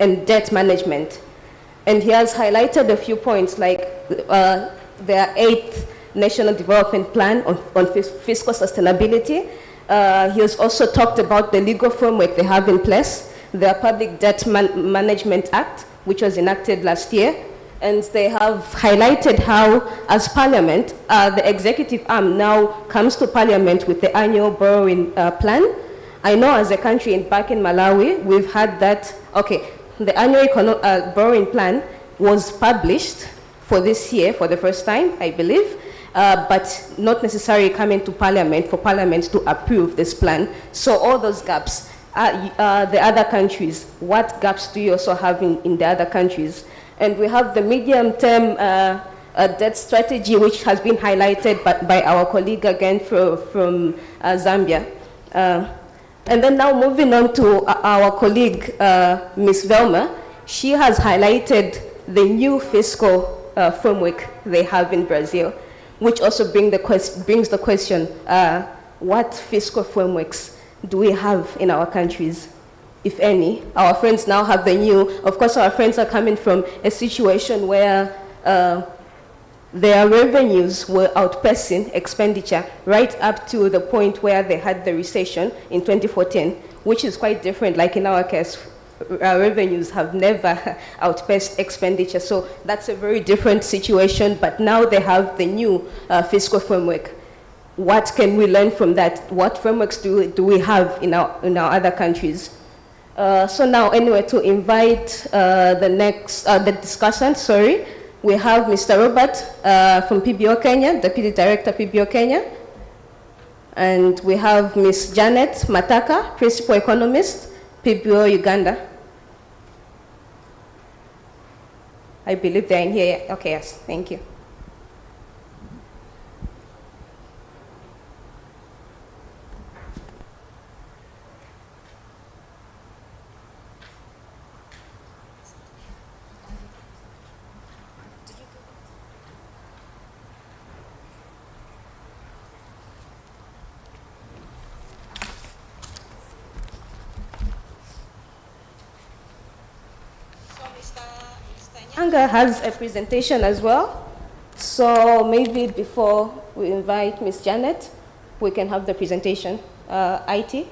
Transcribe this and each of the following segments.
and debt management. And he has highlighted a few points, like their 8th National Development Plan on fiscal sustainability. He has also talked about the legal framework they have in place, their Public Debt Management Act, which was enacted last year. And they have highlighted how, as Parliament, the executive arm now comes to Parliament with the annual borrowing plan. I know as a country back in Malawi, we've had that, okay, the annual borrowing plan was published for this year for the first time, I believe, but not necessarily coming to Parliament for Parliament to approve this plan. So all those gaps, the other countries, what gaps do you also have in the other countries? And we have the medium-term debt strategy, which has been highlighted by our colleague again from Zambia. And then now moving on to our colleague, Ms. Velma, she has highlighted the new fiscal framework they have in Brazil, which also brings the question, what fiscal frameworks do we have in our countries, if any? Our friends now have the new, of course our friends are coming from a situation where their revenues were outpacing expenditure right up to the point where they had the recession in 2014, which is quite different. Like in our case, our revenues have never outpaced expenditure. So that's a very different situation, but now they have the new fiscal framework. What can we learn from that? What frameworks do we have in our other countries? So now, anyway, to invite the discussant, we have Mr. Robert from PBO Kenya, Deputy Director, PBO Kenya. And we have Ms. Janet Mataka, Principal Economist, PBO Uganda. I believe they're in here. Okay, yes, thank you. Anga has a presentation as well. So maybe before we invite Ms. Janet, we can have the presentation. IT.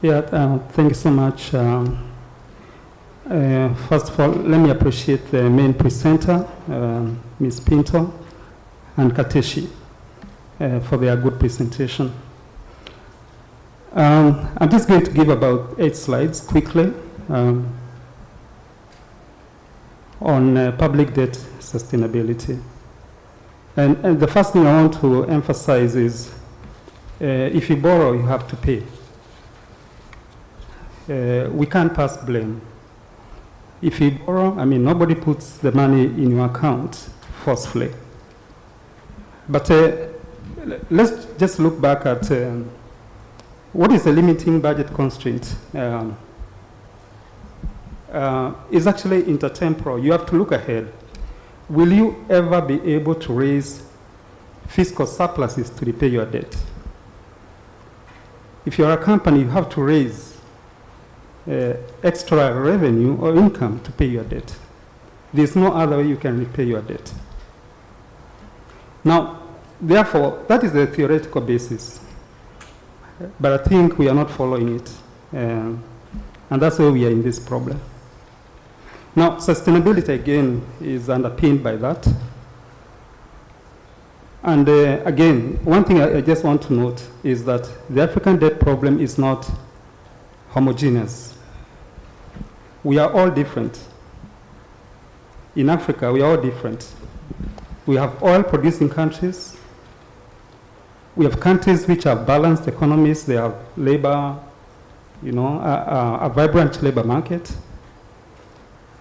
Yeah, thank you so much. First of all, let me appreciate the main presenter, Ms. Pinto and Kateshi, for their good presentation. I'm just going to give about 8 slides quickly on public debt sustainability. And the first thing I want to emphasize is if you borrow, you have to pay. We can't pass blame. If you borrow, I mean, nobody puts the money in your account forcefully. But let's just look back at what is the limiting budget constraint. Is actually intertemporal. You have to look ahead. Will you ever be able to raise fiscal surpluses to repay your debt? If you're a company, you have to raise extra revenue or income to pay your debt. There's no other way you can repay your debt. Now, therefore, that is the theoretical basis. But I think we are not following it. And that's why we are in this problem. Now, sustainability, again, is underpinned by that. And again, one thing I just want to note is that the African debt problem is not homogeneous. We are all different. In Africa, we are all different. We have oil-producing countries. We have countries which have balanced economies. They have labor, a vibrant labor market.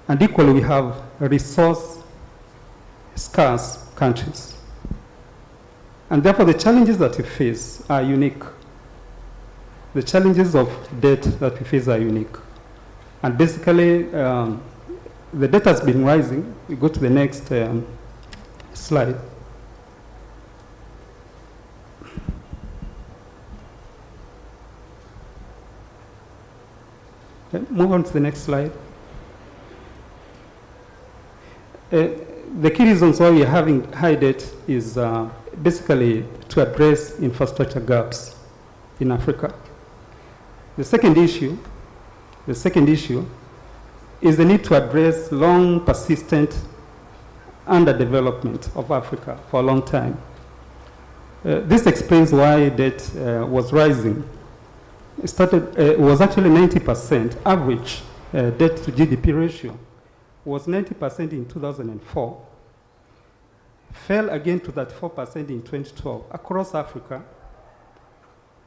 And equally, we have resource-scarce countries. And therefore, the challenges that we face are unique. the challenges of debt that we face are unique. And basically, the debt has been rising. We go to the next slide. Okay, move on to the next slide. The key reasons why we are having high debt is basically to address infrastructure gaps in Africa. The second issue is the need to address long, persistent underdevelopment of Africa for a long time. This explains why debt was rising. It was actually 90% average debt to GDP ratio was 90% in 2004, fell again to that 4% in 2012 across Africa.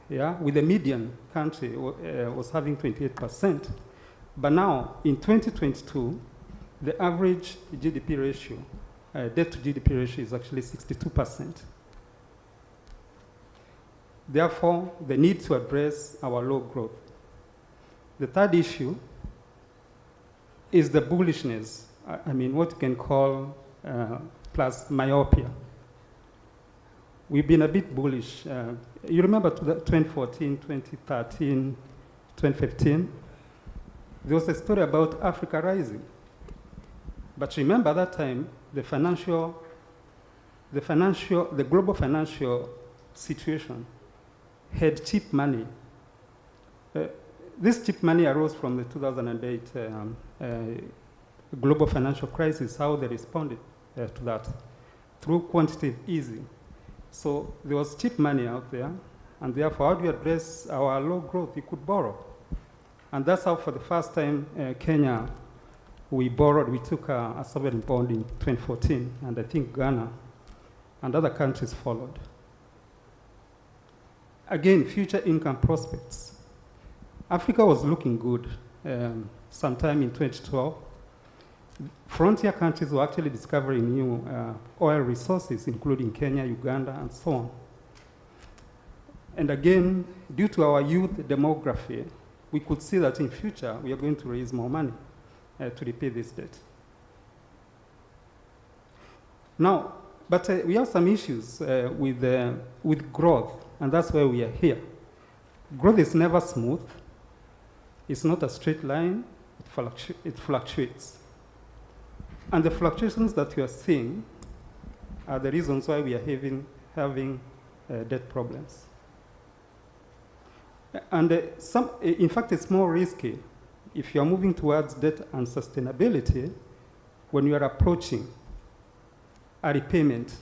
Yeah, with the median country was having 28%. But now, in 2022, the average GDP ratio, debt to GDP ratio is actually 62%. Therefore, the need to address our low growth. The third issue is the bullishness, I mean, what you can call plus myopia. We've been a bit bullish. You remember 2014, 2013, 2015? There was a story about Africa rising. But remember at that time, the global financial situation had cheap money. This cheap money arose from the 2008 global financial crisis, how they responded to that through quantitative easing. So there was cheap money out there, and therefore, how do we address our low growth? We could borrow. And that's how, for the first time, Kenya, we took a sovereign bond in 2014, and I think Ghana and other countries followed. Again, future income prospects. Africa was looking good sometime in 2012. Frontier countries were actually discovering new oil resources, including Kenya, Uganda, and so on. And again, due to our youth demography, we could see that in future we are going to raise more money to repay this debt. Now, but we have some issues with growth, and that's why we are here. Growth is never smooth. It's not a straight line. It fluctuates. And the fluctuations that we are seeing are the reasons why we are having debt problems. And in fact, it's more risky if you're moving towards debt and sustainability when you are approaching a repayment,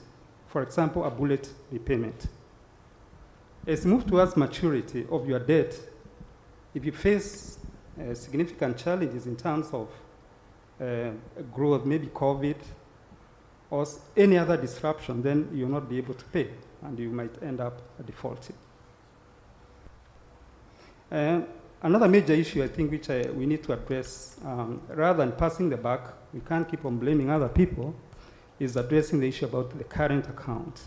for example, a bullet repayment. As you move towards maturity of your debt, if you face significant challenges in terms of growth, maybe COVID, or any other disruption, then you'll not be able to pay, and you might end up defaulting. Another major issue, I think, which we need to address, rather than passing the buck, we can't keep on blaming other people, is addressing the issue about the current account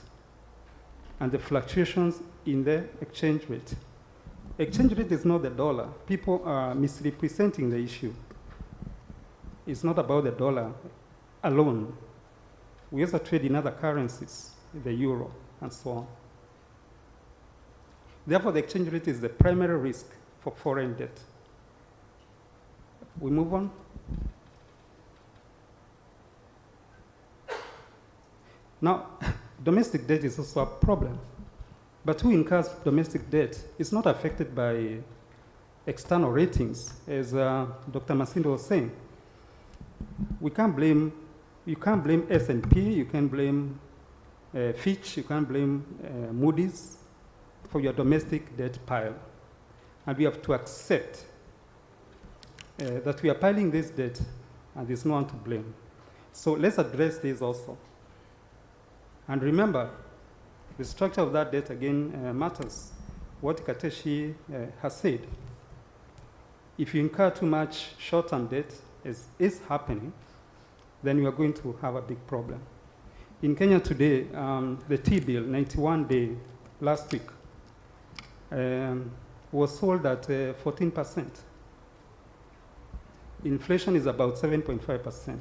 and the fluctuations in the exchange rate. Exchange rate is not the dollar. People are misrepresenting the issue. It's not about the dollar alone. We also trade in other currencies, the euro, and so on. Therefore, the exchange rate is the primary risk for foreign debt. We move on. Now, domestic debt is also a problem. But who incurs domestic debt is not affected by external ratings, as Dr. Masindo was saying. You can't blame S&P, you can't blame Fitch, you can't blame Moody's for your domestic debt pile. And we have to accept that we are piling this debt and there's no one to blame. So let's address this also. And remember, the structure of that debt again matters. What Kateshi has said. If you incur too much short-term debt, as is happening, then you are going to have a big problem. In Kenya today, the T-bill, 91-day, last week, was sold at 14%. Inflation is about 7.5%.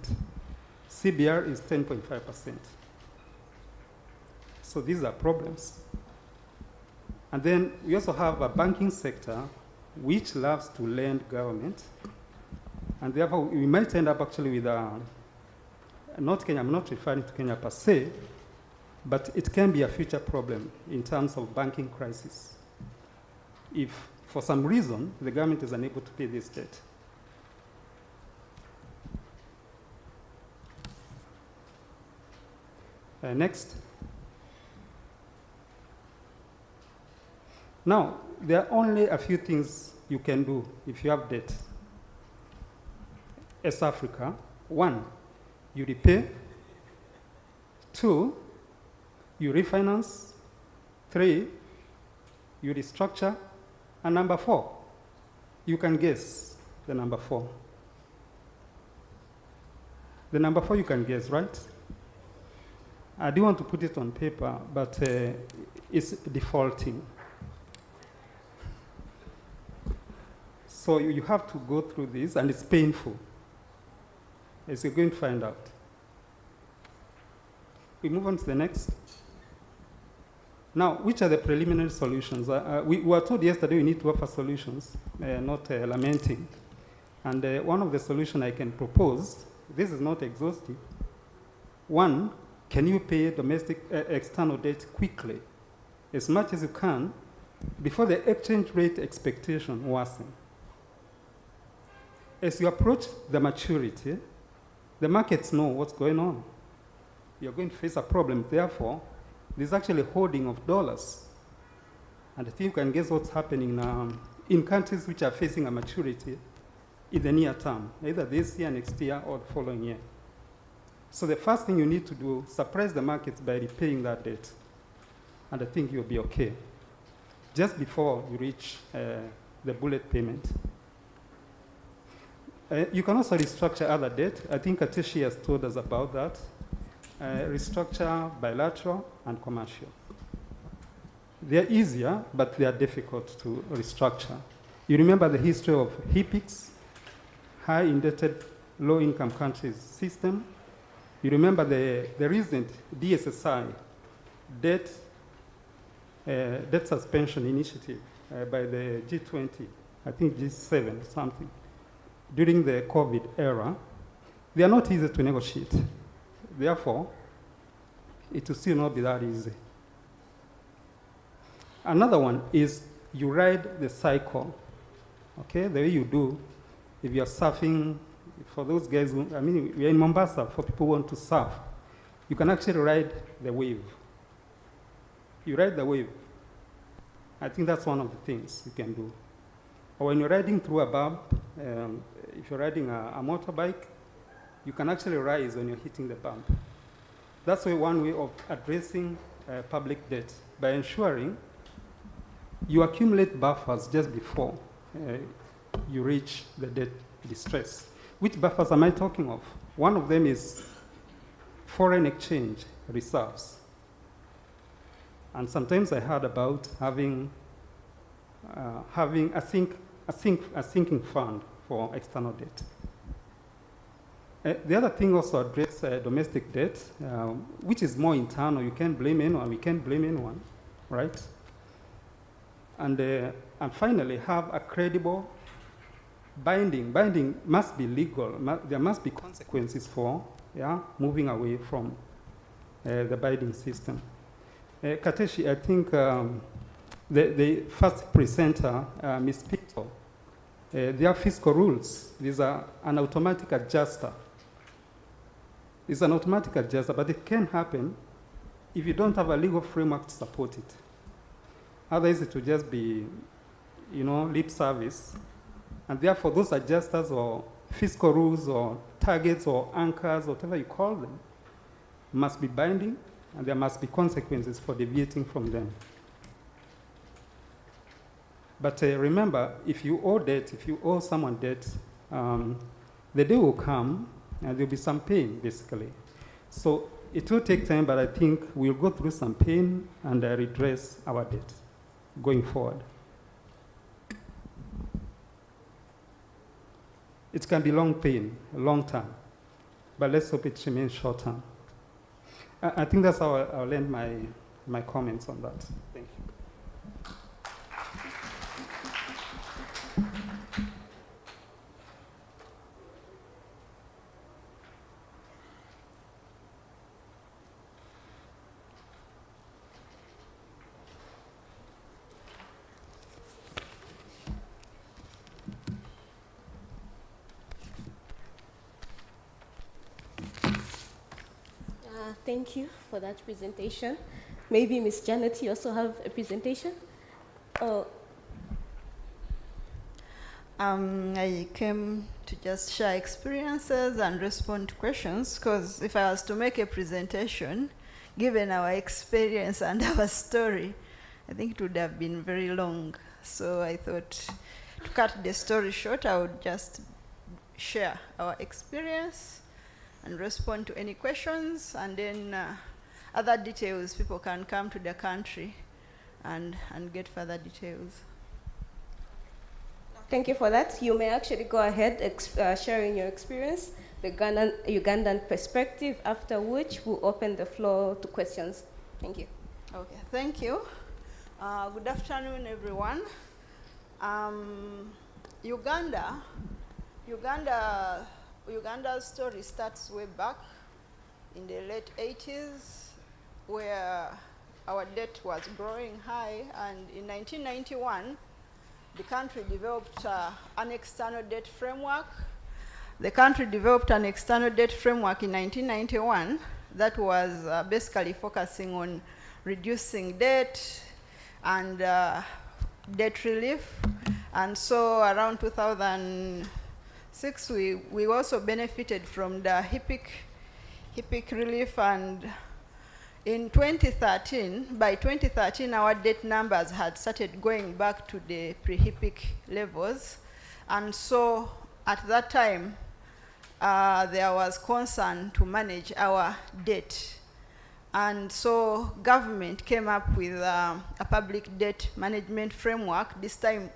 CBR is 10.5%. So these are problems. And then we also have a banking sector which loves to lend government. And therefore, we might end up actually with not Kenya, I'm not referring to Kenya per se, but it can be a future problem in terms of banking crisis. If, for some reason, the government is unable to pay this debt. Next. Now, there are only a few things you can do if you have debt as Africa. 1, you repay. 2, you refinance. 3, you restructure. And number 4, you can guess the number 4. The number 4 you can guess, right? I do want to put it on paper, but it's defaulting. So you have to go through this, and it's painful, as you're going to find out. We move on to the next. Now, which are the preliminary solutions? We were told yesterday we need to offer solutions, not lamenting. And one of the solutions I can propose, this is not exhaustive. 1, can you pay domestic external debt quickly, as much as you can, before the exchange rate expectation worsen? As you approach the maturity, the markets know what's going on. You're going to face a problem. Therefore, there's actually hoarding of dollars. And I think you can guess what's happening now in countries which are facing a maturity in the near term, either this year, next year, or the following year. So the first thing you need to do, suppress the markets by repaying that debt. And I think you'll be okay, just before you reach the bullet payment. You can also restructure other debt. I think Atishi has told us about that. Restructure bilateral and commercial. They're easier, but they are difficult to restructure. You remember the history of HIPICS, high indebted low-income countries system. You remember the recent DSSI, debt suspension initiative by the G20, I think G7 something, during the COVID era. They are not easy to negotiate. Therefore, it will still not be that easy. Another one is you ride the cycle, okay? The way you do, if you're surfing, for those guys who, I mean, we're in Mombasa, for people who want to surf, you can actually ride the wave. You ride the wave. I think that's one of the things you can do. Or when you're riding through a bump, if you're riding a motorbike, you can actually rise when you're hitting the bump. That's one way of addressing public debt, by ensuring you accumulate buffers just before you reach the debt distress. Which buffers am I talking of? One of them is foreign exchange reserves. And sometimes I heard about having a sinking fund for external debt. The other thing also address domestic debt, which is more internal. You can't blame anyone, we can't blame anyone, right? And finally, have a credible binding. Binding must be legal. There must be consequences for moving away from the binding system. Kateshi, I think the first presenter, Ms. Pito, their fiscal rules, these are an automatic adjuster. It's an automatic adjuster, but it can happen if you don't have a legal framework to support it. Otherwise, it will just be, lip service. And therefore, those adjusters or fiscal rules or targets or anchors, whatever you call them, must be binding, and there must be consequences for deviating from them. But remember, if you owe debt, if you owe someone debt, the day will come and there'll be some pain, basically. So it will take time, but I think we'll go through some pain and redress our debt going forward. It can be long pain, long term, but let's hope it remains short term. I think that's how I'll end my comments on that. Thank you. Thank you for that presentation. Maybe Ms. Janet, you also have a presentation? Oh. I came to just share experiences and respond to questions, because if I was to make a presentation, given our experience and our story, I think it would have been very long. So I thought, to cut the story short, I would just share our experience and respond to any questions, and then other details, people can come to the country and get further details. Thank you for that. You may actually go ahead sharing your experience, the Ugandan perspective, after which we'll open the floor to questions. Thank you. Okay, thank you. Good afternoon, everyone. Uganda's story starts way back in the late 80s, where our debt was growing high, and in 1991, the country developed an external debt framework. The country developed an external debt framework in 1991 that was basically focusing on reducing debt and debt relief. And so around 2006, we also benefited from the HIPIC relief, and in 2013, by 2013, our debt numbers had started going back to the pre-HIPIC levels. And so at that time, there was concern to manage our debt. And so government came up with a public debt management framework, this time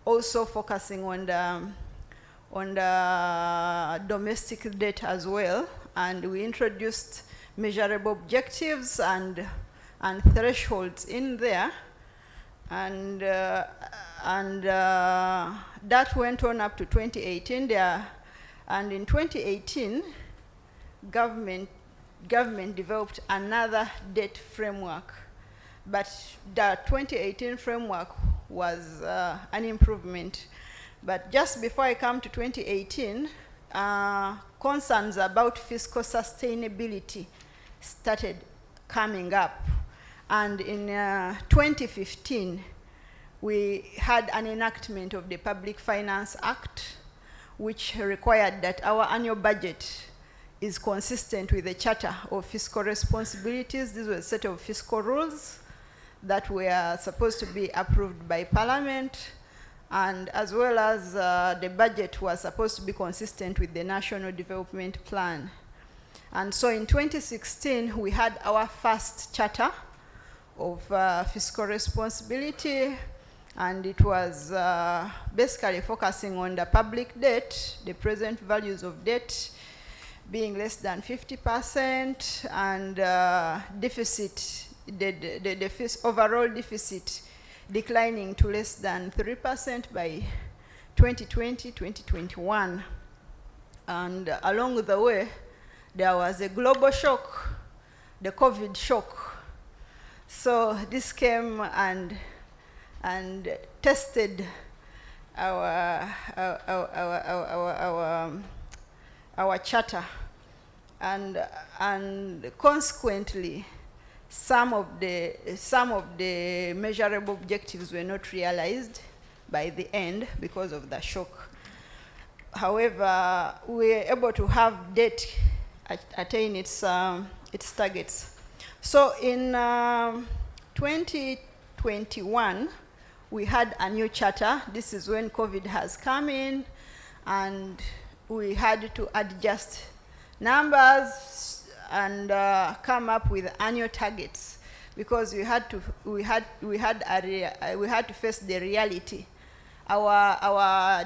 also focusing on the domestic debt as well. And we introduced measurable objectives and thresholds in there, and that went on up to 2018 there. And in 2018, government developed another debt framework, but the 2018 framework was an improvement. But just before I come to 2018, concerns about fiscal sustainability started coming up. And in 2015, we had an enactment of the Public Finance Act, which required that our annual budget is consistent with the Charter of Fiscal Responsibilities. These were a set of fiscal rules that were supposed to be approved by Parliament, and as well as the budget was supposed to be consistent with the National Development Plan. And so in 2016, we had our first Charter of Fiscal Responsibility, and it was basically focusing on the public debt, the present values of debt being less than 50%, and deficit, the overall deficit declining to less than 3% by 2020, 2021. And along the way, there was a global shock, the COVID shock. So this came and tested our charter, and consequently, some of the measurable objectives were not realized by the end because of the shock. However, we were able to have debt attain its targets. So in 2021, we had a new charter. This is when COVID has come in, and we had to adjust numbers and come up with annual targets, because we had to face the reality our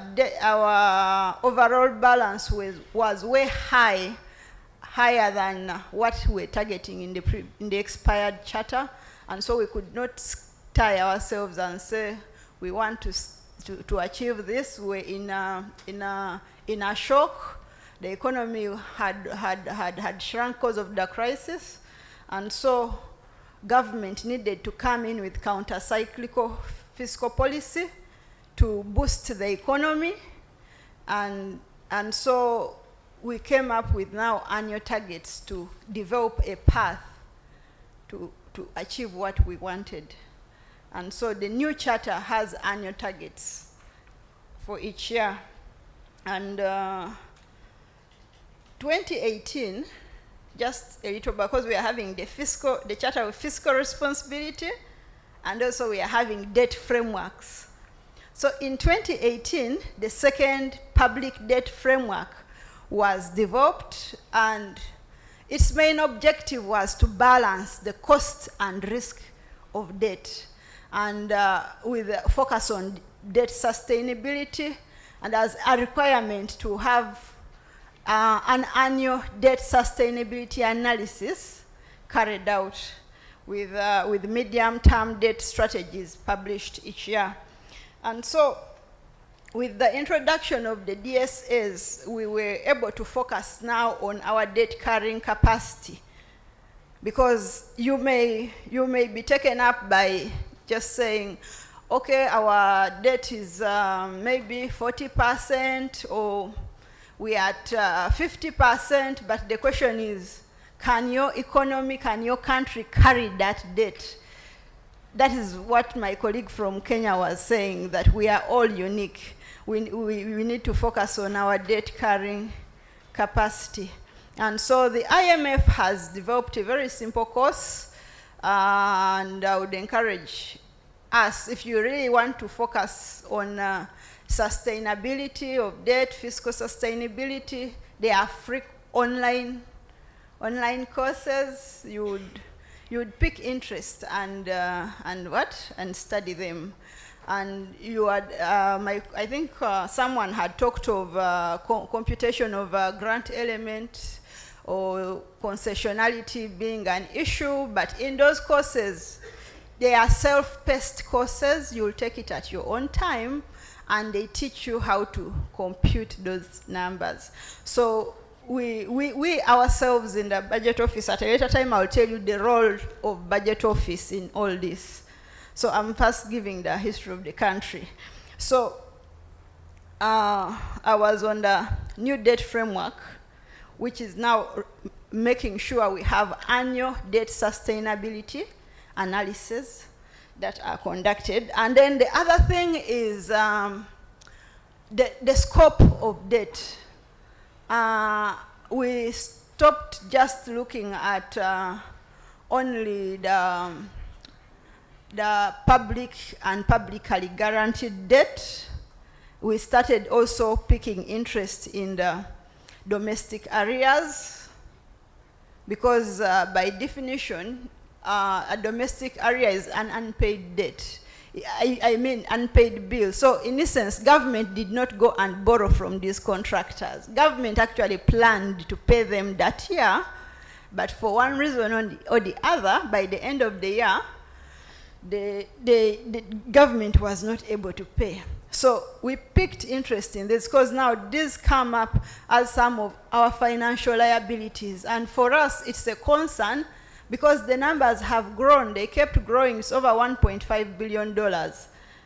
overall balance was way higher than what we're targeting in the expired charter, and so we could not tie ourselves and say we want to achieve this. We're in a shock. The economy had shrunk because of the crisis, and so government needed to come in with counter-cyclical fiscal policy to boost the economy, and so we came up with now annual targets to develop a path to achieve what we wanted. And so the new charter has annual targets for each year. And 2018, just a little, because we are having the charter of fiscal responsibility, and also we are having debt frameworks. So in 2018, the second public debt framework was developed, and its main objective was to balance the cost and risk of debt, and with a focus on debt sustainability, and as a requirement to have an annual debt sustainability analysis carried out with medium-term debt strategies published each year. And so with the introduction of the DSAs, we were able to focus now on our debt carrying capacity, because you may be taken up by just saying, okay, our debt is maybe 40%, or we are at 50%, but the question is, can your economy, can your country carry that debt? That is what my colleague from Kenya was saying, that we are all unique. We need to focus on our debt carrying capacity. And so the IMF has developed a very simple course, and I would encourage us, if you really want to focus on sustainability of debt, fiscal sustainability, there are free online courses. You would pick interest and study them. And you had, I think someone had talked of computation of grant element or concessionality being an issue, but in those courses, they are self-paced courses. You'll take it at your own time, and they teach you how to compute those numbers. So we ourselves in the budget office, at a later time I'll tell you the role of budget office in all this. So I'm first giving the history of the country. So I was on the new debt framework, which is now making sure we have annual debt sustainability analysis that are conducted. And then the other thing is the scope of debt. We stopped just looking at only the public and publicly guaranteed debt. We started also picking interest in the domestic arrears, because by definition, a domestic area is an unpaid debt. I mean unpaid bill. So in essence, government did not go and borrow from these contractors. Government actually planned to pay them that year, but for one reason or the other, by the end of the year, the government was not able to pay. So we picked interest in this, because now these come up as some of our financial liabilities. And for us, it's a concern, because the numbers have grown. They kept growing. It's over $1.5 billion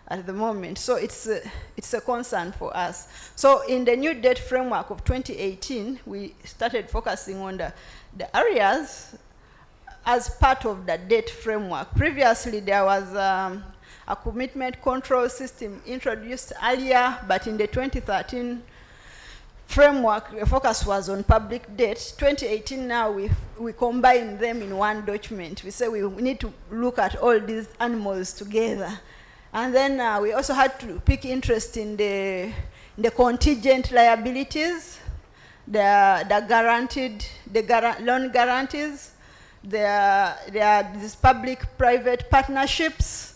at the moment. So it's a concern for us. So in the new debt framework of 2018, we started focusing on the areas as part of the debt framework. Previously, there was a commitment control system introduced earlier, but in the 2013 framework, the focus was on public debt. 2018 now, we combine them in one document. We say we need to look at all these animals together. And then we also had to pick interest in the contingent liabilities, the loan guarantees. There are these public-private partnerships,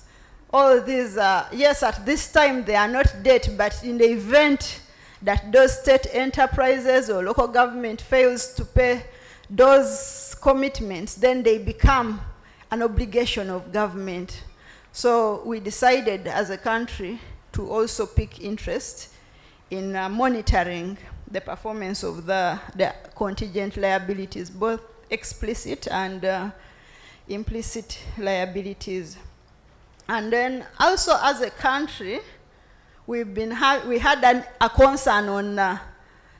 all these, yes, at this time they are not debt, but in the event that those state enterprises or local government fails to pay those commitments, then they become an obligation of government. So we decided as a country to also pick interest in monitoring the performance of the contingent liabilities, both explicit and implicit liabilities. And then also as a country, we had a concern on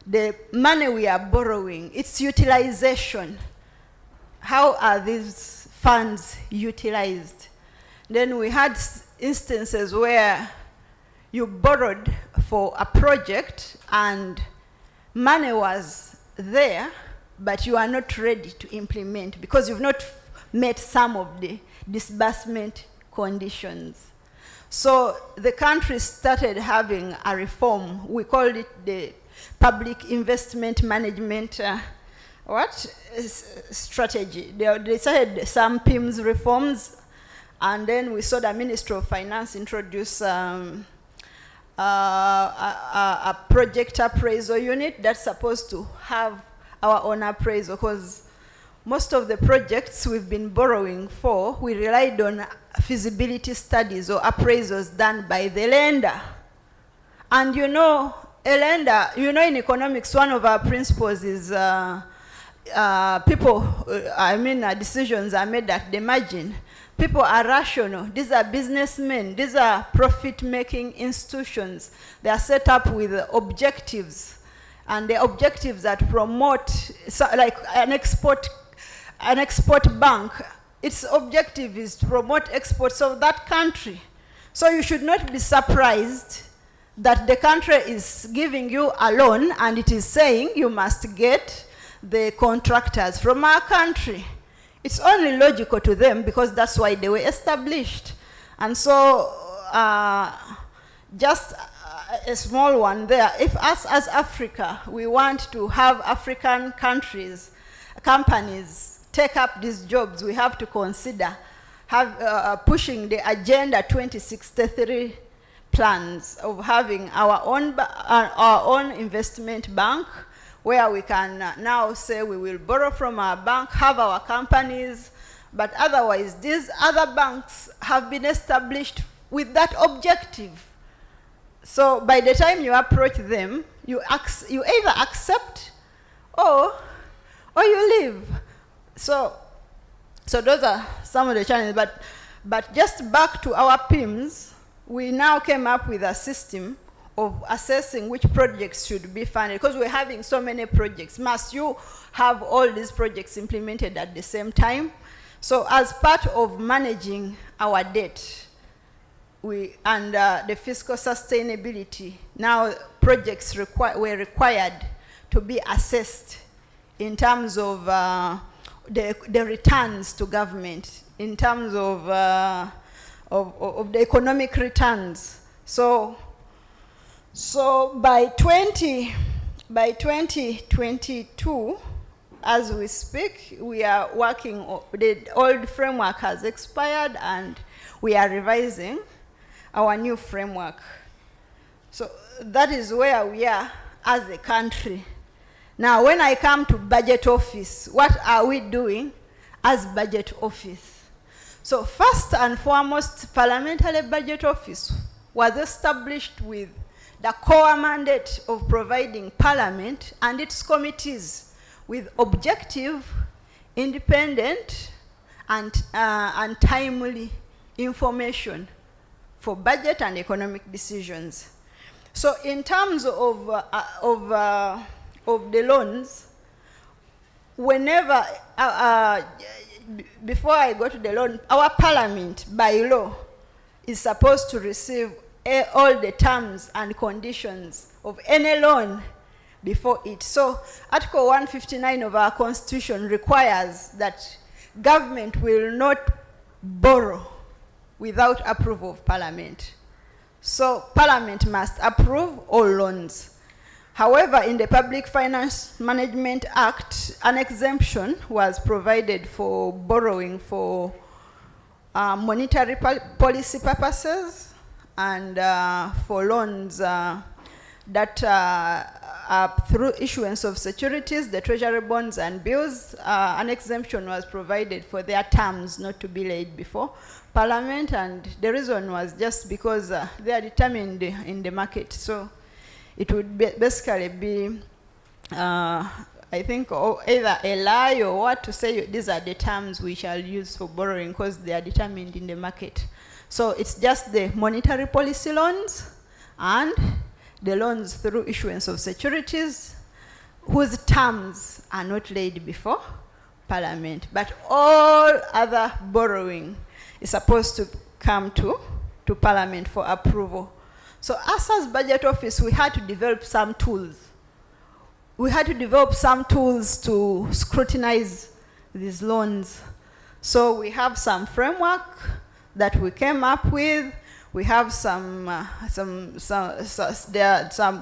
the money we are borrowing, its utilization. How are these funds utilized? Then we had instances where you borrowed for a project and money was there, but you are not ready to implement because you've not met some of the disbursement conditions. So the country started having a reform. We called it the Public Investment Management strategy. They started some PIMS reforms, and then we saw the Ministry of Finance introduce a project appraisal unit that's supposed to have our own appraisal, because most of the projects we've been borrowing for, we relied on feasibility studies or appraisals done by the lender. And you know, a lender, you know, in economics, one of our principles is decisions are made at the margin. People are rational. These are businessmen. These are profit-making institutions. They are set up with objectives. And the objectives that promote, so like an export bank, its objective is to promote exports of that country. So you should not be surprised that the country is giving you a loan and it is saying you must get the contractors from our country. It's only logical to them because that's why they were established. And so just a small one there. If us as Africa, we want to have African companies take up these jobs, we have to consider pushing the Agenda 2063 plans of having our own investment bank, where we can now say we will borrow from our bank, have our companies, but otherwise these other banks have been established with that objective. So by the time you approach them, you either accept or you leave. So those are some of the challenges. But just back to our PIMS, we now came up with a system of assessing which projects should be funded, because we're having so many projects. Must you have all these projects implemented at the same time? So as part of managing our debt, and the fiscal sustainability, now projects were required to be assessed in terms of the returns to government, in terms of the economic returns. So by 2022, as we speak, we are working, the old framework has expired and we are revising our new framework. So that is where we are as a country. Now, when I come to budget office, what are we doing as budget office? So first and foremost, Parliamentary Budget Office was established with the core mandate of providing Parliament and its committees with objective, independent, and timely information for budget and economic decisions. So in terms of the loans, whenever, before I go to the loan, our Parliament, by law, is supposed to receive all the terms and conditions of any loan before it. So Article 159 of our Constitution requires that government will not borrow without approval of Parliament. So Parliament must approve all loans. However, in the Public Finance Management Act, an exemption was provided for borrowing for monetary policy purposes, and for loans that through issuance of securities, the treasury bonds and bills, an exemption was provided for their terms not to be laid before Parliament, and the reason was just because they are determined in the market. So it would basically be, I think, either a lie or what to say these are the terms we shall use for borrowing because they are determined in the market. So it's just the monetary policy loans and the loans through issuance of securities whose terms are not laid before Parliament. But all other borrowing is supposed to come to Parliament for approval. So us as Budget Office, we had to develop some tools. We had to develop some tools to scrutinize these loans. So we have some framework that we came up with. We have there are some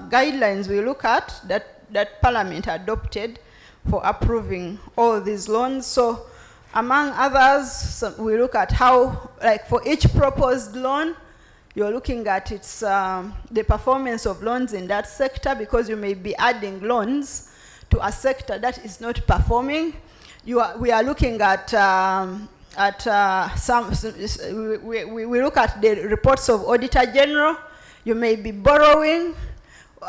guidelines we look at that Parliament adopted for approving all these loans. So among others, we look at how, like for each proposed loan, you're looking at its, the performance of loans in that sector, because you may be adding loans to a sector that is not performing. We are looking at we look at the reports of Auditor General. You may be borrowing,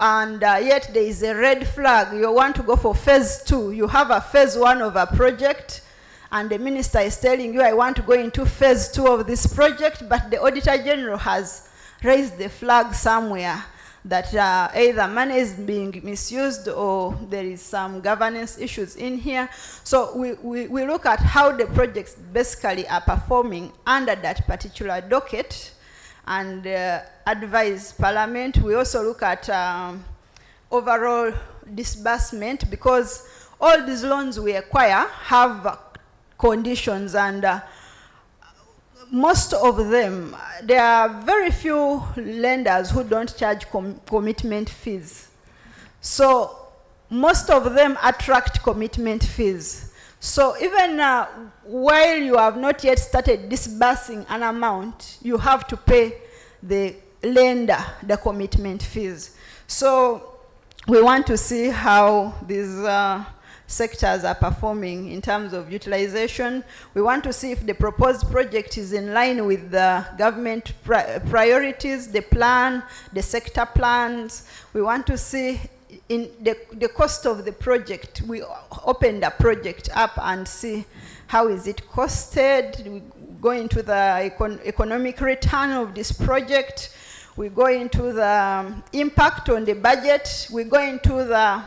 and yet there is a red flag. You want to go for phase 2. You have a phase 1 of a project, and the minister is telling you, I want to go into phase 2 of this project, but the Auditor General has raised the flag somewhere that either money is being misused or there is some governance issues in here. So we look at how the projects basically are performing under that particular docket and advise Parliament. We also look at overall disbursement, because all these loans we acquire have conditions, and most of them, there are very few lenders who don't charge commitment fees. So most of them attract commitment fees. So even while you have not yet started disbursing an amount, you have to pay the lender the commitment fees. So we want to see how these sectors are performing in terms of utilization. We want to see if the proposed project is in line with the government priorities, the plan, the sector plans. We want to see in the cost of the project. We open the project up and see how is it costed. We go into the economic return of this project. We go into the impact on the budget. We go into the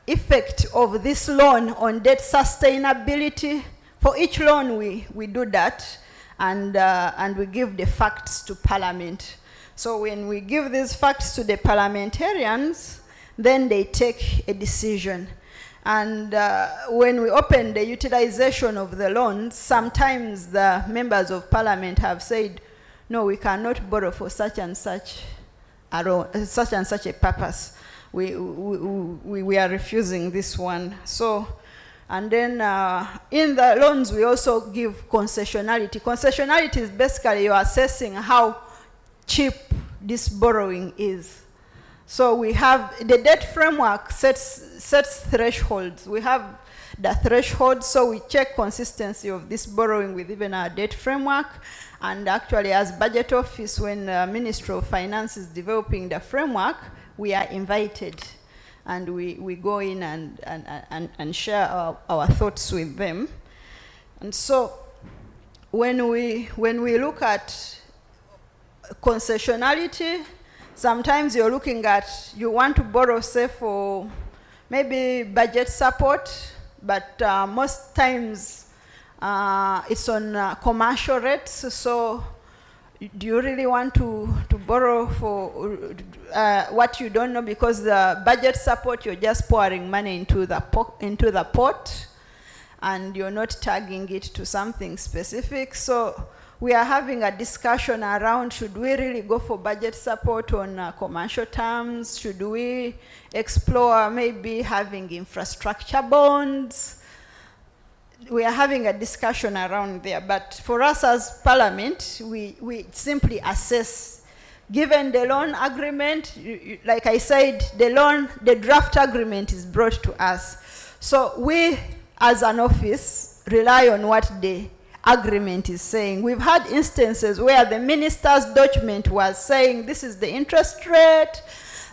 effect of this loan on debt sustainability. For each loan we do that, and we give the facts to Parliament. So when we give these facts to the parliamentarians, then they take a decision. And when we open the utilization of the loans, sometimes the members of Parliament have said, no, we cannot borrow for such and such a purpose. We are refusing this one. So, and then in the loans we also give concessionality. Concessionality is basically you're assessing how cheap this borrowing is. So we have the debt framework sets thresholds. We have the threshold, so we check consistency of this borrowing with even our debt framework. And actually, as Budget Office, when the Ministry of Finance is developing the framework, we are invited, and we go in and share our thoughts with them. And so when we look at concessionality, sometimes you're looking at, you want to borrow, say, for maybe budget support, but most times it's on commercial rates. So do you really want to borrow for what you don't know? Because the budget support, you're just pouring money into the pot, and you're not tagging it to something specific. So we are having a discussion around, should we really go for budget support on commercial terms? Should we explore maybe having infrastructure bonds? we are having a discussion around there. But for us as Parliament, we simply assess. Given the loan agreement, like I said, the draft agreement is brought to us. So we, as an office, rely on what the agreement is saying. We've had instances where the minister's document was saying this is the interest rate,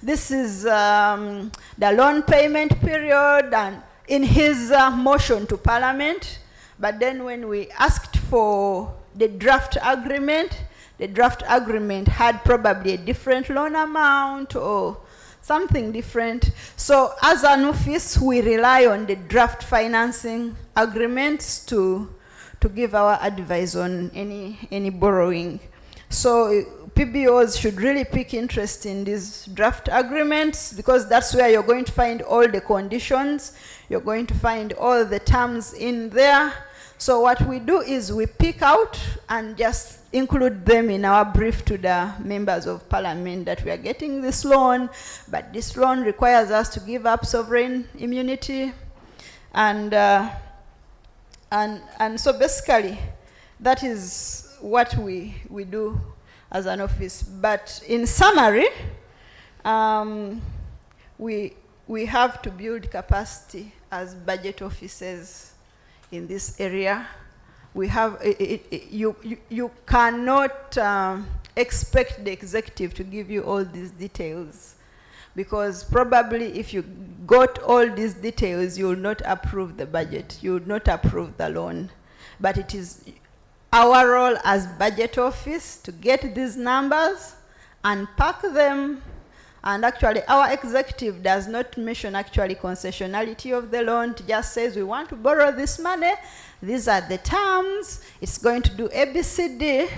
this is the loan payment period, and in his motion to Parliament. But then when we asked for the draft agreement had probably a different loan amount or something different. So as an office, we rely on the draft financing agreements to give our advice on any borrowing. So PBOs should really pick interest in these draft agreements, because that's where you're going to find all the conditions, you're going to find all the terms in there. So what we do is we pick out and just include them in our brief to the members of Parliament that we are getting this loan, but this loan requires us to give up sovereign immunity. And so basically, that is what we do as an office. But in summary, we have to build capacity as budget officers in this area. We have, you cannot expect the executive to give you all these details, because probably if you got all these details, you will not approve the budget, you will not approve the loan. But it is our role as budget office to get these numbers, unpack them, and actually our executive does not mention actually concessionality of the loan. It just says we want to borrow this money, these are the terms, it's going to do ABCD,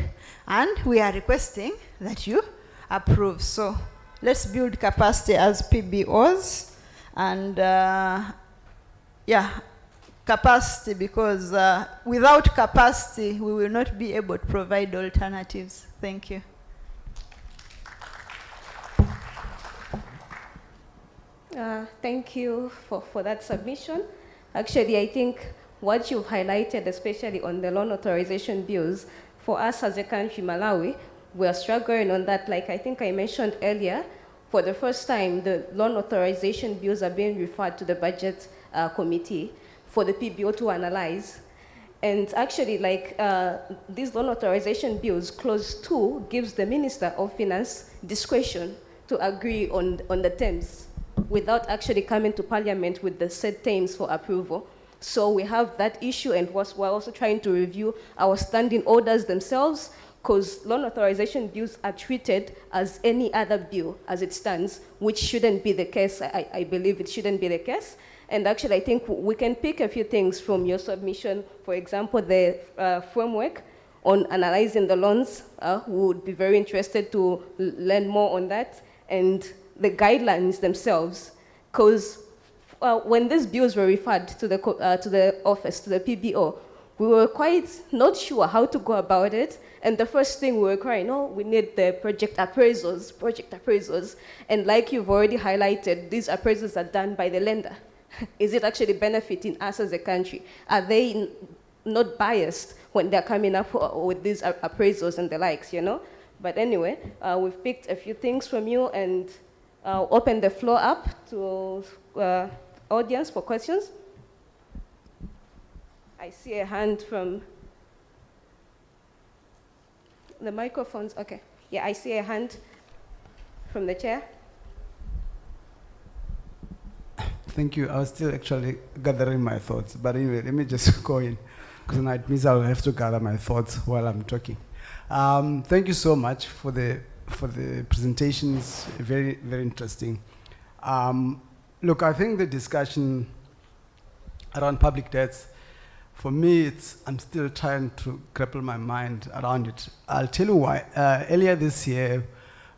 and we are requesting that you approve. So let's build capacity as PBOs, and capacity, because without capacity we will not be able to provide alternatives. Thank you. Thank you for that submission. Actually, I think what you've highlighted, especially on the loan authorization bills, for us as a country, Malawi, we are struggling on that. Like I think I mentioned earlier, for the first time, the loan authorization bills are being referred to the budget committee for the PBO to analyze. And actually, like these loan authorization bills, clause 2 gives the Minister of Finance discretion to agree on the terms without actually coming to Parliament with the set terms for approval. So we have that issue, and we're also trying to review our standing orders themselves, because loan authorization bills are treated as any other bill as it stands, which shouldn't be the case. I believe it shouldn't be the case. And actually, I think we can pick a few things from your submission. For example, the framework on analyzing the loans. We would be very interested to learn more on that. And the guidelines themselves, because when these bills were referred to the office, to the PBO, we were quite not sure how to go about it. And the first thing we were crying, we need the project appraisals. And like you've already highlighted, these appraisals are done by the lender. Is it actually benefiting us as a country? Are they not biased when they're coming up with these appraisals and the likes, But anyway, we've picked a few things from you, and I'll open the floor up to audience for questions. I see a hand from the microphones. Okay. Yeah, I see a hand from the chair. Thank you. I was still actually gathering my thoughts. But anyway, let me just go in, because it means I'll have to gather my thoughts while I'm talking. Thank you so much for the presentations. Very, very interesting. Look, I think the discussion around public debts, for me, I'm still trying to grapple my mind around it. I'll tell you why. Earlier this year,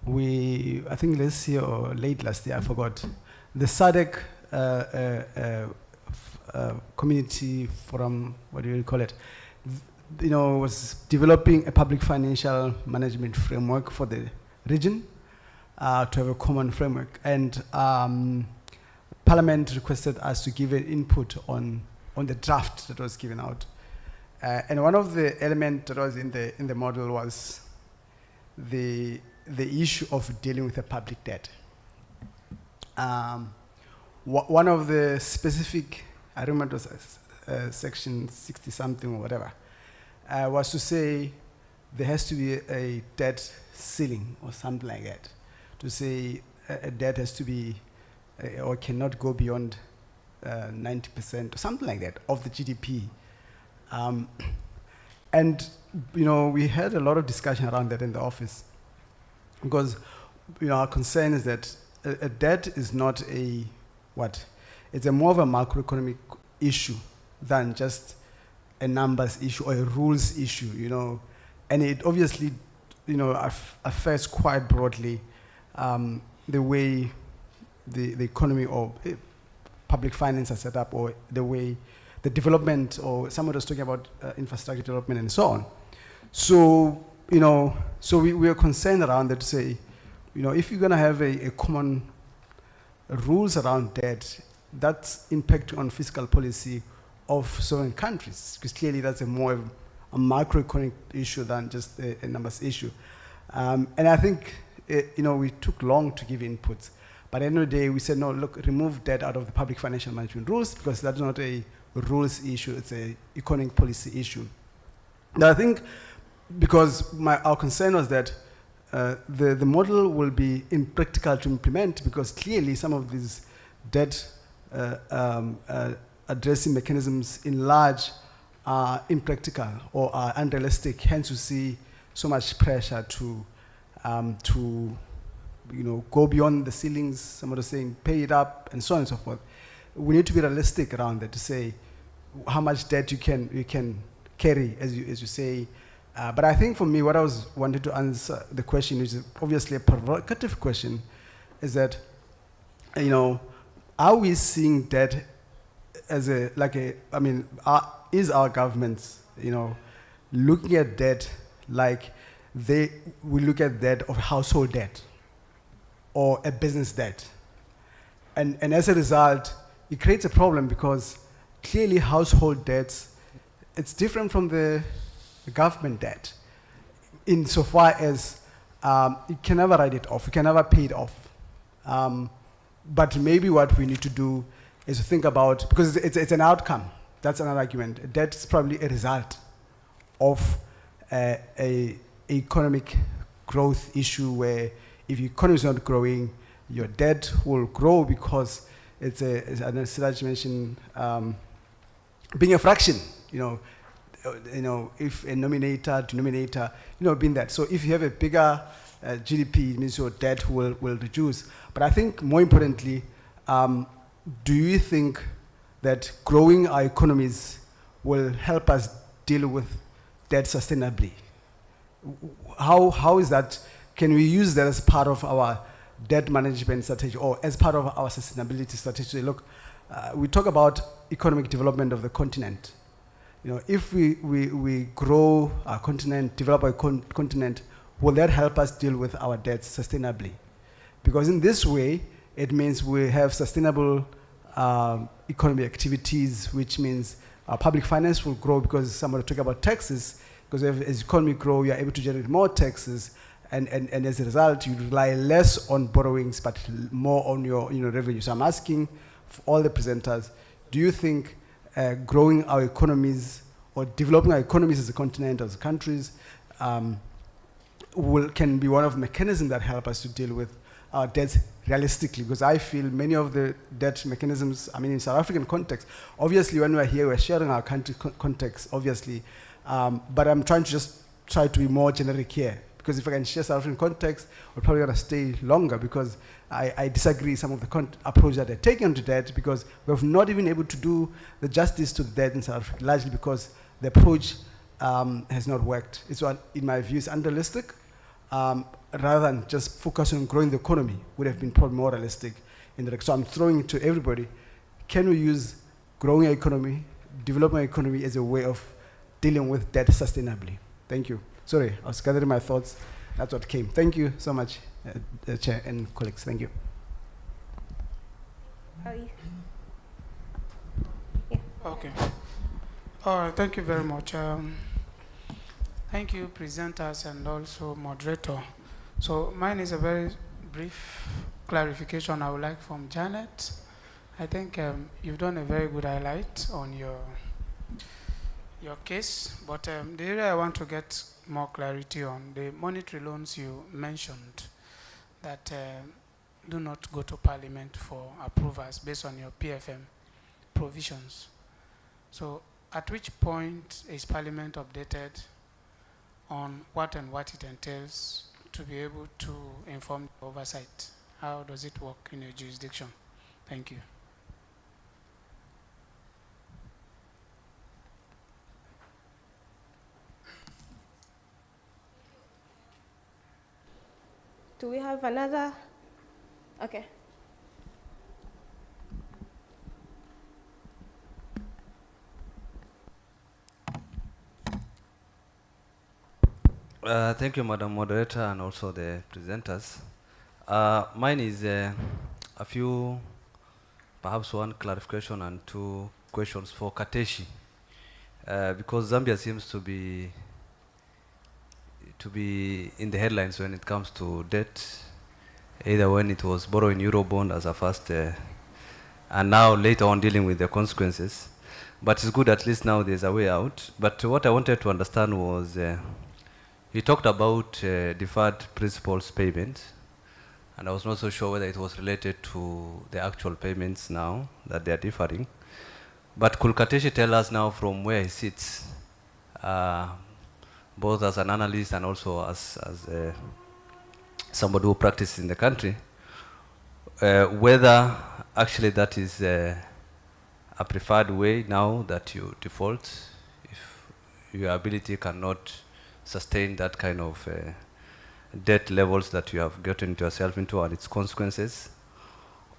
I think this year or late last year, I forgot, the SADC community forum, what do you call it, was developing a public financial management framework for the region to have a common framework. And Parliament requested us to give an input on on the draft that was given out. And one of the elements that was in the model was the issue of dealing with the public debt. One of the specific, I remember it was section 60 something or whatever, was to say there has to be a debt ceiling or something like that. To say a debt has to be or cannot go beyond 90% or something like that of the GDP. And you know, we had a lot of discussion around that in the office, because you know, our concern is that a debt is not a what? It's a more of a macroeconomic issue than just a numbers issue or a rules issue, you know. And it obviously, you know, affects quite broadly the way the economy or public finance are set up, or the way the development, or someone was talking about infrastructure development and so on. So, you know, so we are concerned around that to say, you know, if you're going to have a common rules around debt, that's impact on fiscal policy of certain countries, because clearly that's a more a macroeconomic issue than just a numbers issue. And I think, you know, we took long to give inputs. But at the end of the day, we said, no, look, remove debt out of the public financial management rules, because that's not a rules issue, it's an economic policy issue. Now, I think because our concern was that the model will be impractical to implement, because clearly some of these debt addressing mechanisms in large are impractical or are unrealistic. Hence, you see so much pressure to you know, go beyond the ceilings. Someone was saying pay it up and so on and so forth. We need to be realistic around that to say how much debt you can carry, as you say. But I think for me, what I wanted to answer the question, which is obviously a provocative question, is that, you know, are we seeing debt as is our governments, you know, looking at debt like we look at debt of household debt or a business debt? And as a result, it creates a problem, because clearly household debts, it's different from the government debt insofar as you can never write it off, you can never pay it off. But maybe what we need to do is to think about, because it's an outcome, that's another argument. Debt is probably a result of a economic growth issue, where if your economy is not growing, your debt will grow, because it's as Siraj mentioned, being a fraction, you know, if a numerator, denominator, you know, being that. So if you have a bigger GDP, it means your debt will reduce. But I think more importantly, do you think that growing our economies will help us deal with debt sustainably? How is that? Can we use that as part of our debt management strategy, or as part of our sustainability strategy? Look, we talk about economic development of the continent. You know, if we grow our continent, develop our continent, will that help us deal with our debts sustainably? Because in this way, it means we have sustainable economic activities, which means our public finance will grow, because somebody talk about taxes, because as economy grow, you are able to generate more taxes, and as a result, you rely less on borrowings, but more on your revenue. So I'm asking for all the presenters, do you think growing our economies or developing our economies as a continent, as countries, can be one of the mechanisms that help us to deal with our debts realistically? Because I feel many of the debt mechanisms, I mean, in South African context, obviously when we're here, we're sharing our country context, obviously, but I'm trying to be more generic here, because if I can share South African context, we're probably going to stay longer, because I disagree some of the approach that they're taking to debt, because we've not even able to do the justice to the debt in South Africa, largely because the approach has not worked. It's what, in my view, is unrealistic. Rather than just focusing on growing the economy, would have been probably more realistic. So I'm throwing it to everybody. Can we use growing our economy, developing our economy as a way of dealing with debt sustainably? Thank you. Sorry, I was gathering my thoughts. That's what came. Thank you so much, Chair and colleagues. Thank you. Okay. All right, thank you very much. Thank you, presenters and also moderator. So mine is a very brief clarification I would like from Janet. I think you've done a very good highlight on your case, but the area I want to get more clarity on, the monetary loans you mentioned that do not go to Parliament for approvals based on your PFM provisions. So at which point is Parliament updated on what and what it entails to be able to inform the oversight? How does it work in your jurisdiction? Thank you. Do we have another? Okay. Thank you, Madam Moderator, and also the presenters. Mine is a few, perhaps one clarification and two questions for Kateshi, because Zambia seems to be in the headlines when it comes to debt, either when it was borrowing Eurobond as a first, and now later on dealing with the consequences. But it's good at least now there's a way out. But what I wanted to understand was, he talked about deferred principals payment, and I was not so sure whether it was related to the actual payments now that they are differing. But could Kateshi tell us now from where he sits, both as an analyst and also as somebody who practices in the country, whether actually that is a preferred way now that you default if your ability cannot sustain that kind of debt levels that you have gotten yourself into and its consequences?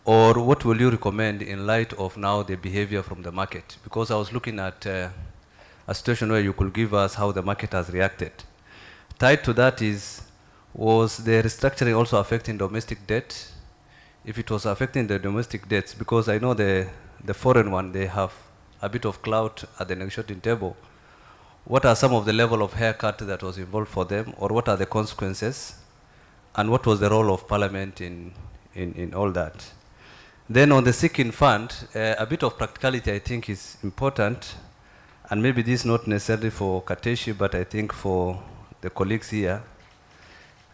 Or what will you recommend in light of now the behavior from the market? Because I was looking at a situation where you could give us how the market has reacted. Tied to that was the restructuring also affecting domestic debt? If it was affecting the domestic debts, because I know the foreign one, they have a bit of clout at the negotiating table. What are some of the level of haircut that was involved for them, or what are the consequences, and what was the role of Parliament in all that? Then on the sinking fund, a bit of practicality I think is important, and maybe this is not necessarily for Kateshi, but I think for the colleagues here.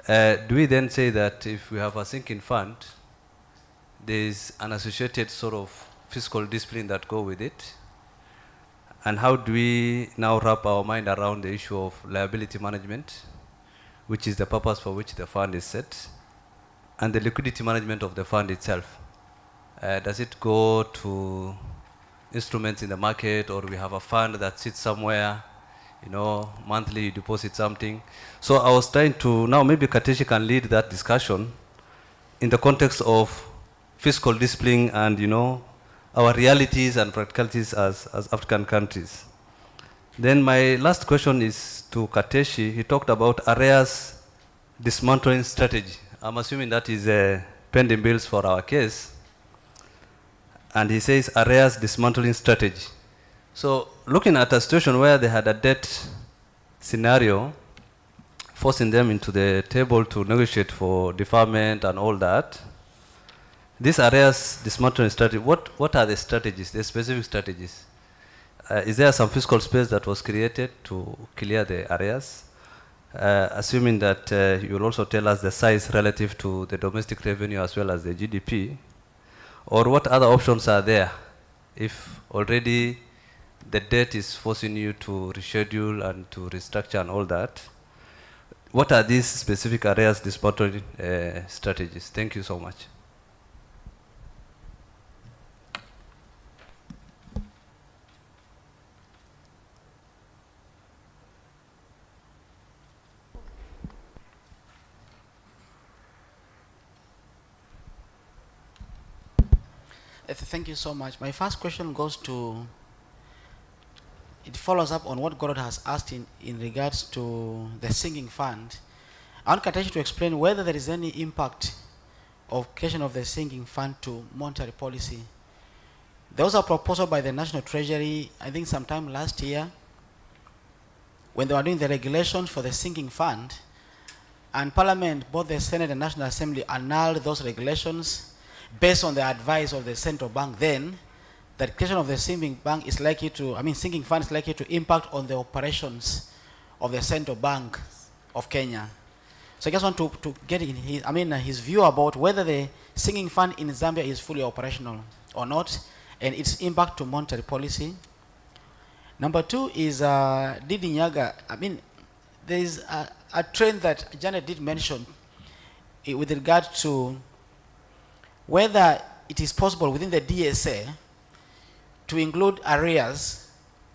Do we then say that if we have a sinking fund, there is an associated sort of fiscal discipline that go with it? And how do we now wrap our mind around the issue of liability management, which is the purpose for which the fund is set, and the liquidity management of the fund itself? Does it go to instruments in the market, or we have a fund that sits somewhere, monthly you deposit something? So I was trying to, now maybe Kateshi can lead that discussion in the context of fiscal discipline and, our realities and practicalities as African countries. Then my last question is to Kateshi. He talked about arrears dismantling strategy. I'm assuming that is pending bills for our case. And he says arrears dismantling strategy. So looking at a situation where they had a debt scenario, forcing them into the table to negotiate for deferment and all that, these arrears dismantling strategy, what are the strategies, the specific strategies? Is there some fiscal space that was created to clear the arrears? Assuming that you will also tell us the size relative to the domestic revenue as well as the GDP, or what other options are there if already the debt is forcing you to reschedule and to restructure and all that? What are these specific arrears dismantling strategies? Thank you so much. Thank you so much. My first question goes to, it follows up on what Gorod has asked in regards to the sinking fund. I want Kateshi to explain whether there is any impact of creation of the sinking fund to monetary policy There was a proposal by the National Treasury, I think sometime last year, when they were doing the regulations for the sinking fund, and Parliament, both the Senate and National Assembly, annulled those regulations based on the advice of the central bank then, that creation of the sinking bank is likely to, sinking fund is likely to impact on the operations of the central bank of Kenya. So I just want to get in his view about whether the sinking fund in Zambia is fully operational or not, and its impact to monetary policy. Number two is Didi Nyaga. There is a trend that Janet did mention with regard to whether it is possible within the DSA to include arrears,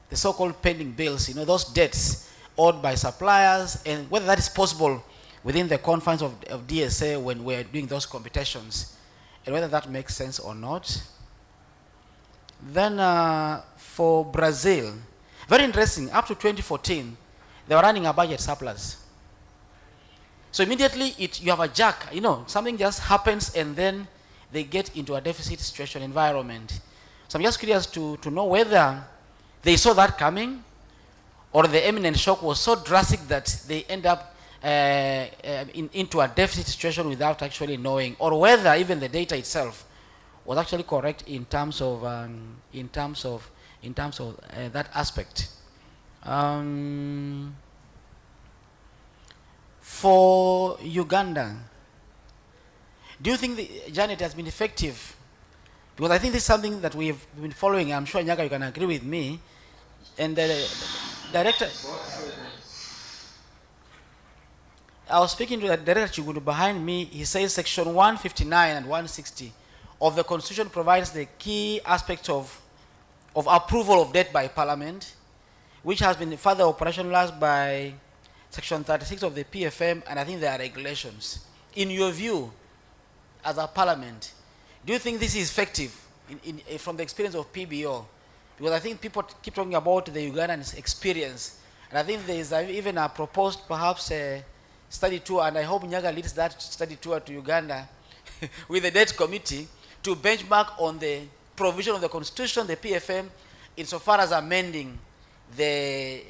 the so-called pending bills, those debts owed by suppliers, and whether that is possible within the confines of DSA when we're doing those computations, and whether that makes sense or not. Then for Brazil, very interesting, up to 2014, they were running a budget surplus. So immediately you have a jack, something just happens and then they get into a deficit situation environment. So I'm just curious to know whether they saw that coming, or the imminent shock was so drastic that they end up into a deficit situation without actually knowing, or whether even the data itself was actually correct in terms of that aspect. For Uganda, do you think Janet has been effective? Because I think this is something that we've been following. I'm sure Nyaga, you can agree with me. And the director, I was speaking to the director Chigudu behind me. He says section 159 and 160 of the Constitution provides the key aspects of approval of debt by Parliament, which has been further operationalized by section 36 of the PFM, and I think there are regulations. In your view, as a Parliament, do you think this is effective from the experience of PBO? Because I think people keep talking about the Ugandan experience, and I think there is even a proposed perhaps a study tour, and I hope Nyaga leads that study tour to Uganda with the debt committee to benchmark on the provision of the Constitution, the PFM, insofar as amending the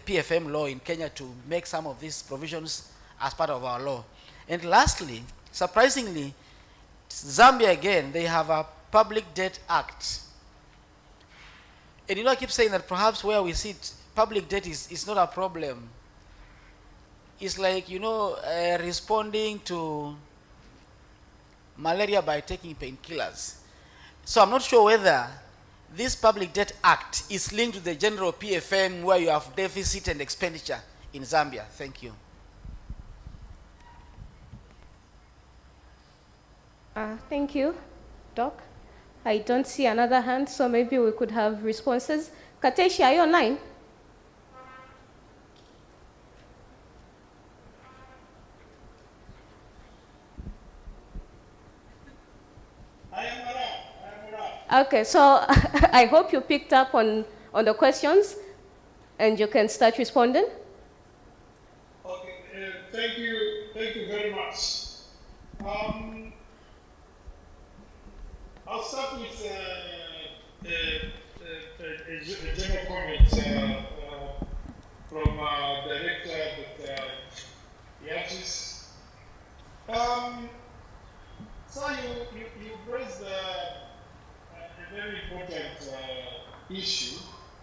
PFM law in Kenya to make some of these provisions as part of our law. And lastly, surprisingly, Zambia again, they have a Public Debt Act. And I keep saying that perhaps where we sit, public debt is not a problem. It's like, responding to malaria by taking painkillers. So I'm not sure whether this Public Debt Act is linked to the general PFM where you have deficit and expenditure in Zambia. Thank you. Thank you, Doc. I don't see another hand, so maybe we could have responses. Kateshi, are you online? I am around. Okay, so I hope you picked up on the questions and you can start responding. Okay, thank you very much. I'll start with a general comment from Director Yachis. So you raised a very important issue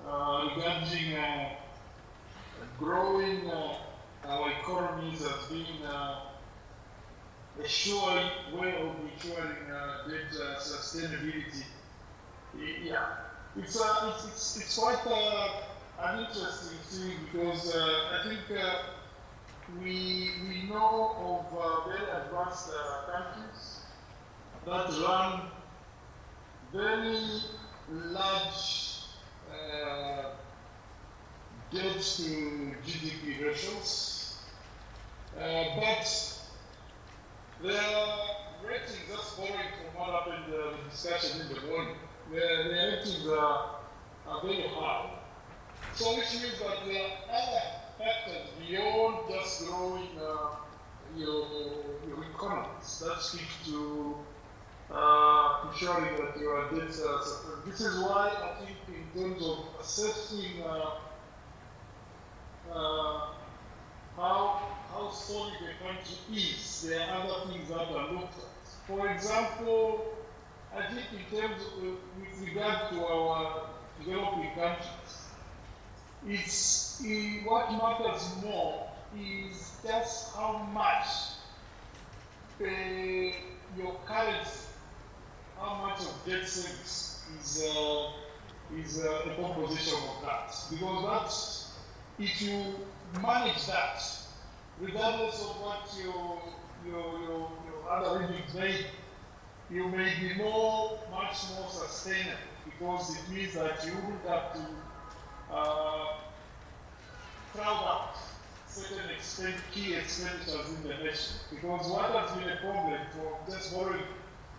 regarding growing our economies as being a sure way of ensuring debt sustainability. Yeah, it's quite an interesting thing because I think we know of very advanced countries that run very large debt to GDP ratios, but their ratings, that's borrowing from what happened in the discussion in the morning, their ratings are very high. So which means that there are other factors beyond just growing your economies that speak to ensuring that your debt support. This is why I think in terms of assessing how solid the country is, there are other things that are looked at. For example, I think in terms of, with regard to our developing countries, what matters more is just how much your currency, how much of debt service is a composition of that. Because if you manage that, regardless of what your other readings may, you may be much more sustainable, because it means that you wouldn't have to crowd out certain key expenditures in the nation. Because what has been a problem for just borrowing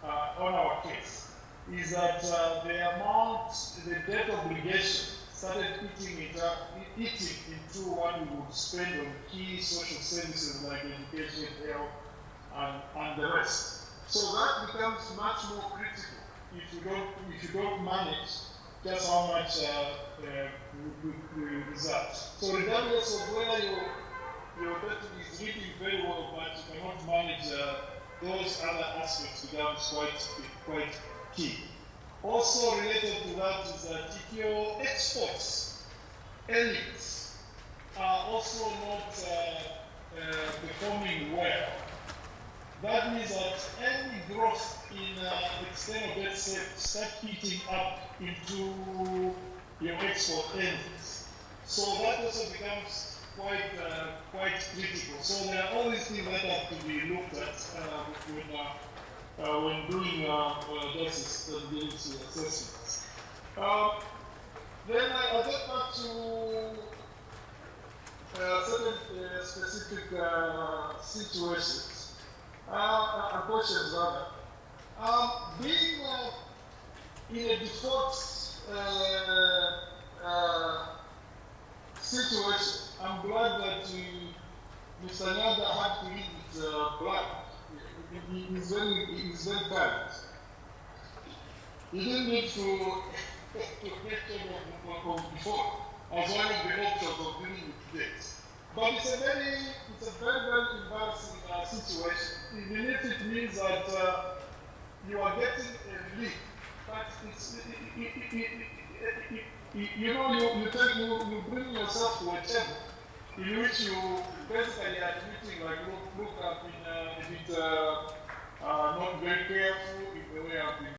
on our case is that the debt obligation started eating into what we would spend on key social services like education, health, and the rest. So that becomes much more critical if you don't manage just how much result. So regardless of whether your debt is reading very well, but you cannot manage those other aspects, becomes quite key. Also related to that is that if your exports earnings are also not performing well, that means that any growth in external debt start eating up into your export earnings. So that also becomes quite critical. So there are all these things that have to be looked at when doing debt sustainability assessments. Then I'll get back to certain specific situations. Questions rather. Being in a default situation, I'm glad that Mr. Nyanda had to read it black. He's very kind. He didn't need to question of default as one of the options of dealing with debt. But it's a very embarrassing situation. Even if it means that you are getting a relief, but you bring yourself to a table in which you basically are admitting, like, look, I've been a bit not very careful in the way I've been